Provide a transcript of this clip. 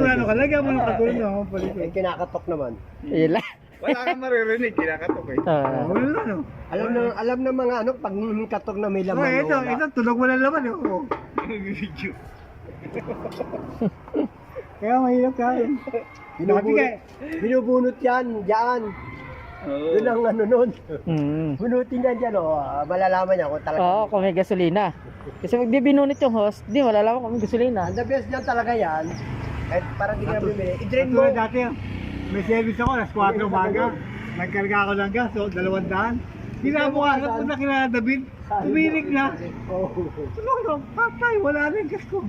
kung ano ka, lagyan mo ng katulong na ako pala. Eh, kinakatok naman. Ila. Wala kang maririnig, kinakatok eh. Wala na, no? Alam ng mga ano, pag katok na may Oh, laman. ito, tunog mo lang laman, eh. Oh. Video. Kaya mahirap ka, eh. Binubunot yan, dyan. Oo. Doon ang ano nun. Mm. Bunutin yan dyan, oh. Malalaman niya kung talaga. Oo, kung may gasolina. Kasi magbibinunit yung host, di malalaman kung may gasolina. Ang the best dyan talaga yan. Kahit parang di ka na bumili. I-drain mo. Katulad dati, may service ako, alas 4 umaga. Nagkarga ako ng gas, so 200. Kinabukasan ko na kina David, tumirik na. Oh. Ano, patay, wala na yung gas ko.